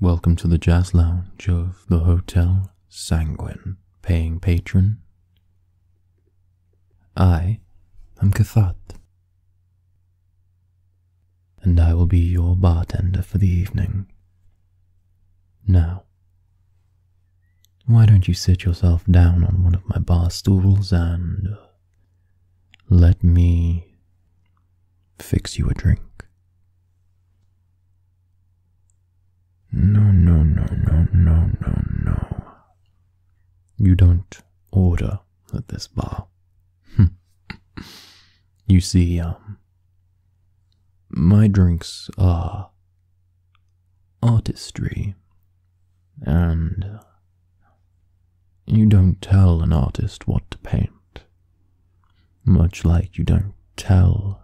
Welcome to the jazz lounge of the Hotel Sanguine, paying patron. I am Cathat, and I will be your bartender for the evening. Now, why don't you sit yourself down on one of my bar stools and let me fix you a drink? No. You don't order at this bar. You see, my drinks are artistry, and you don't tell an artist what to paint, much like you don't tell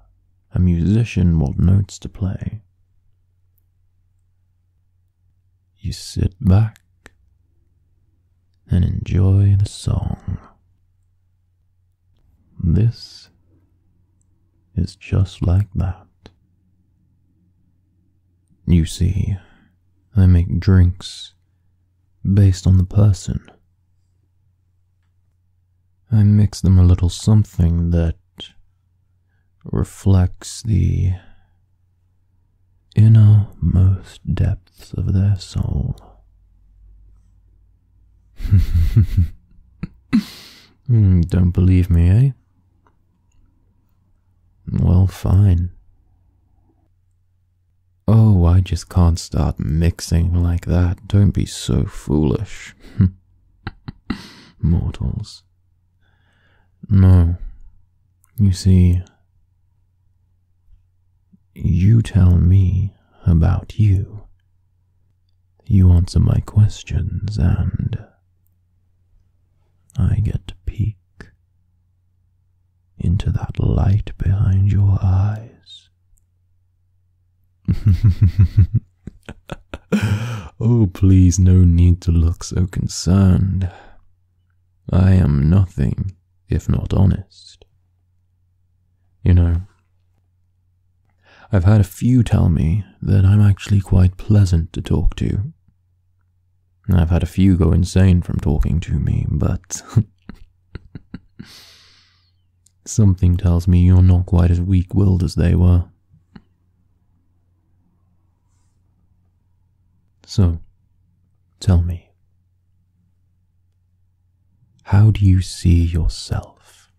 a musician what notes to play. You sit back and enjoy the song. This is just like that. You see, I make drinks based on the person. I mix them a little something that reflects the innermost depths of their soul. Don't believe me, eh? Well, fine. Oh, I just can't start mixing like that. Don't be so foolish. Mortals. No. You see, you tell me about you. You answer my questions, and I get to peek into that light behind your eyes. Oh, please, no need to look so concerned. I am nothing if not honest. You know, I've had a few tell me that I'm actually quite pleasant to talk to. I've had a few go insane from talking to me, but something tells me you're not quite as weak-willed as they were. So, tell me, how do you see yourself?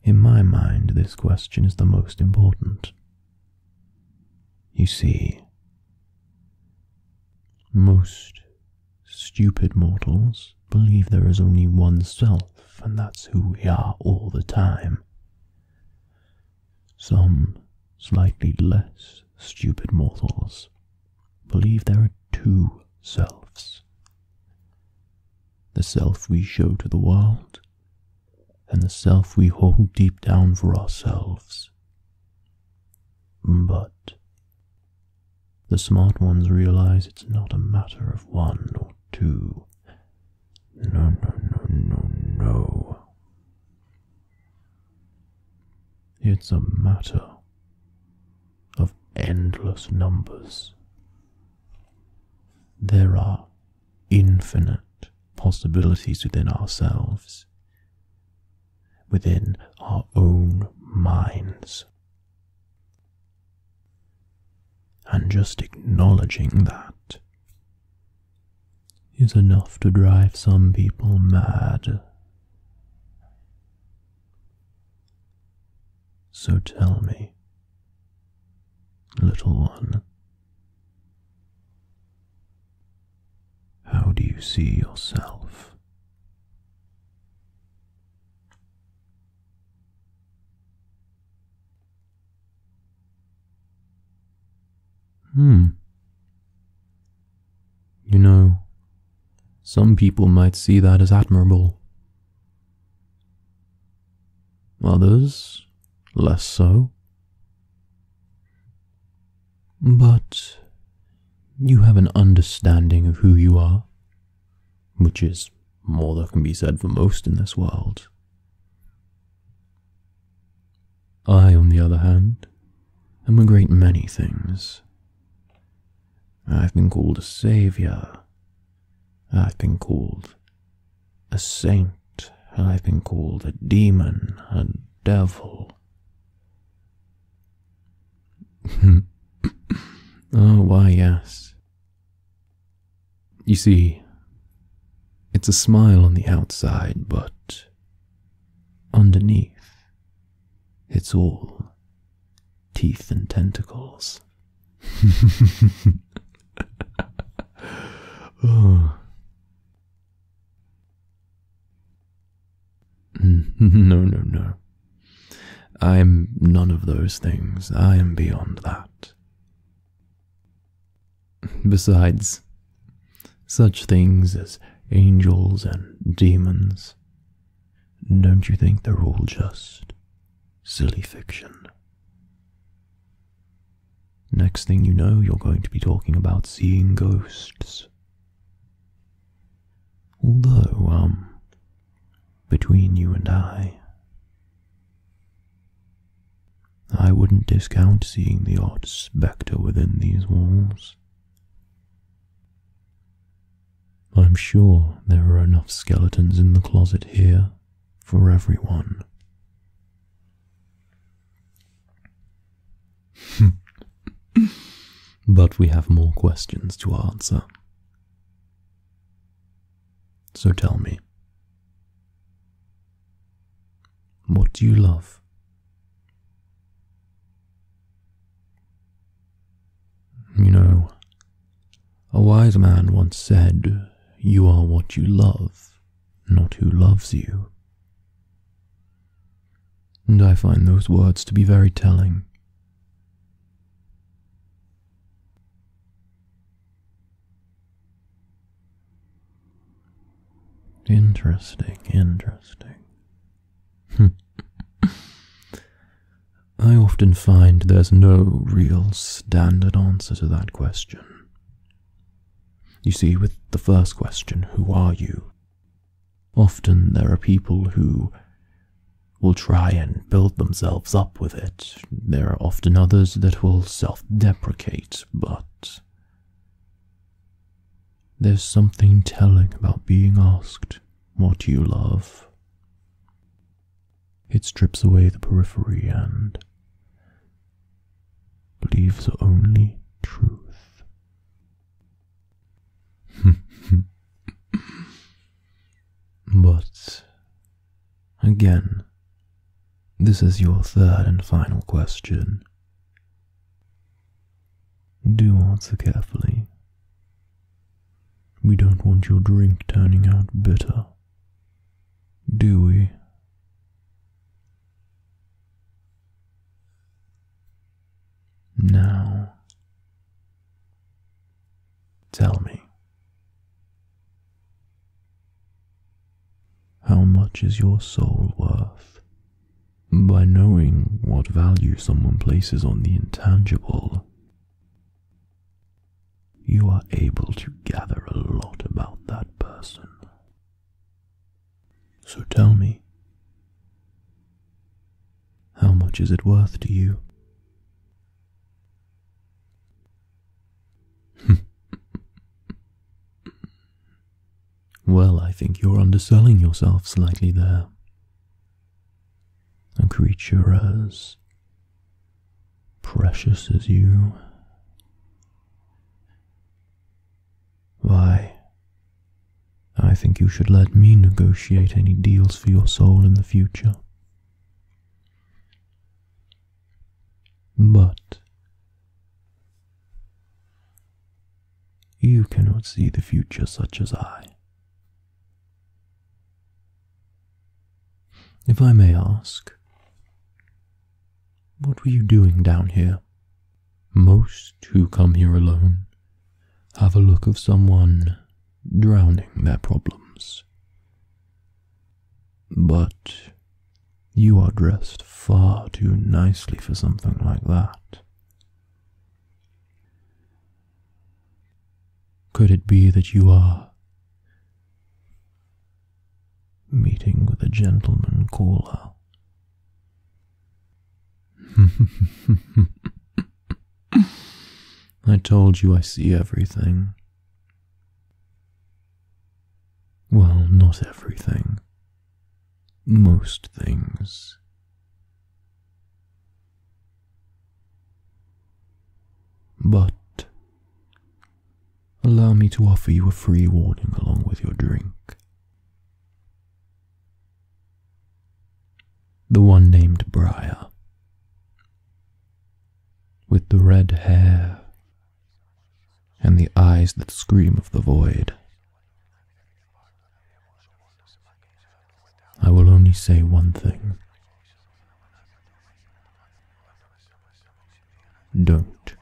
In my mind, this question is the most important. You see, most stupid mortals believe there is only one self, and that's who we are all the time. Some slightly less stupid mortals believe there are two selves. The self we show to the world, and the self we hold deep down for ourselves. But the smart ones realize it's not a matter of one or two. No. It's a matter of endless numbers. There are infinite possibilities within ourselves, within our own minds. And just acknowledging that is enough to drive some people mad. So tell me, little one, how do you see yourself? You know, some people might see that as admirable. Others, less so. But you have an understanding of who you are, which is more than can be said for most in this world. I, on the other hand, am a great many things. I've been called a savior. I've been called a saint. I've been called a demon, a devil. Oh, why, yes. You see, it's a smile on the outside, but underneath, it's all teeth and tentacles. Oh. No. I'm none of those things. I am beyond that. Besides, such things as angels and demons, don't you think they're all just silly fiction? Next thing you know, you're going to be talking about seeing ghosts. Although, between you and I wouldn't discount seeing the odd spectre within these walls. I'm sure there are enough skeletons in the closet here for everyone. But we have more questions to answer. So tell me, what do you love? You know, a wise man once said, "You are what you love, not who loves you." And I find those words to be very telling. Interesting. I often find there's no real standard answer to that question. You see, with the first question, who are you? Often there are people who will try and build themselves up with it. There are often others that will self-deprecate, but there's something telling about being asked, what do you love? It strips away the periphery and leaves only truth. But, again, this is your third and final question. Do answer carefully. We don't want your drink turning out bitter, do we? Now, tell me, how much is your soul worth? By knowing what value someone places on the intangible, you are able to gather a lot about that person. So tell me, how much is it worth to you? Well, I think you're underselling yourself slightly there. A creature as precious as you. Why, I think you should let me negotiate any deals for your soul in the future. But you cannot see the future such as I. If I may ask, what were you doing down here? Most who come here alone have a look of someone drowning their problems. But you are dressed far too nicely for something like that. Could it be that you are meeting with a gentleman caller? I told you I see everything. Well, not everything. Most things. But allow me to offer you a free warning along with your drink. The one named Briar, with the red hair and the eyes that scream of the void. I will only say one thing. Don't.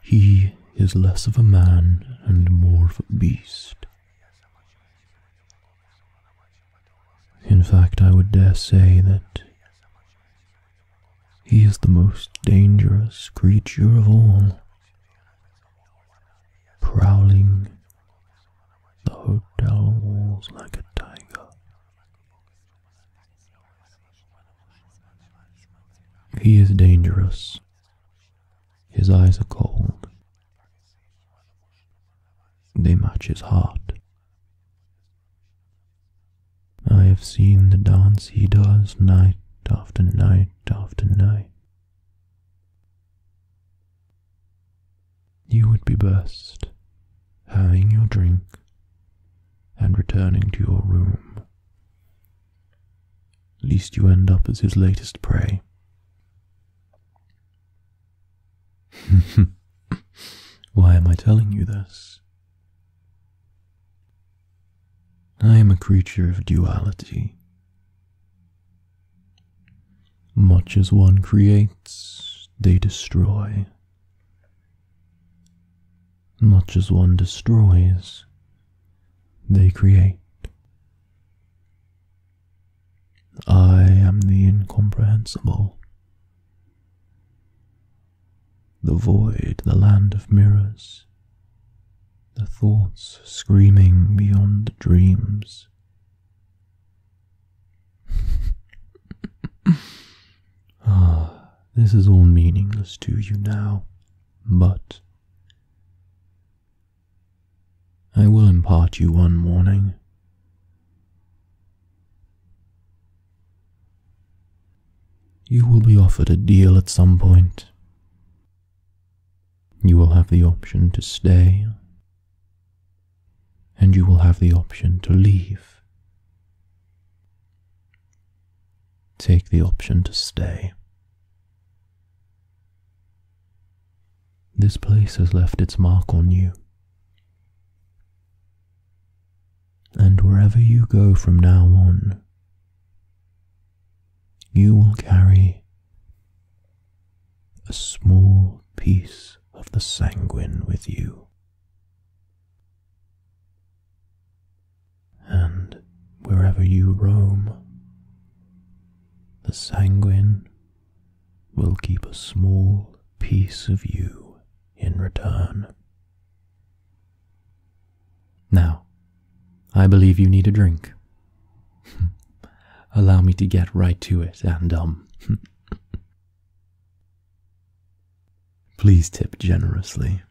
He is less of a man and more of a beast. In fact, I would dare say that he is the most dangerous creature of all, prowling the hotel walls like a tiger. He is dangerous. His eyes are cold. They match his heart. I have seen the dance he does night after night after night. You would be best having your drink and returning to your room, lest you end up as his latest prey. Why am I telling you this? I am a creature of duality. Much as one creates, they destroy. Much as one destroys, they create. I am the incomprehensible. The void, the land of mirrors, the thoughts screaming beyond the dreams. This is all meaningless to you now, but I will impart you one warning. You will be offered a deal at some point. You will have the option to stay, and you will have the option to leave. Take the option to stay. This place has left its mark on you. And wherever you go from now on, you will carry a small piece of the sanguine with you. And wherever you roam, the sanguine will keep a small piece of you in return. Now, I believe you need a drink. Allow me to get right to it and, please tip generously.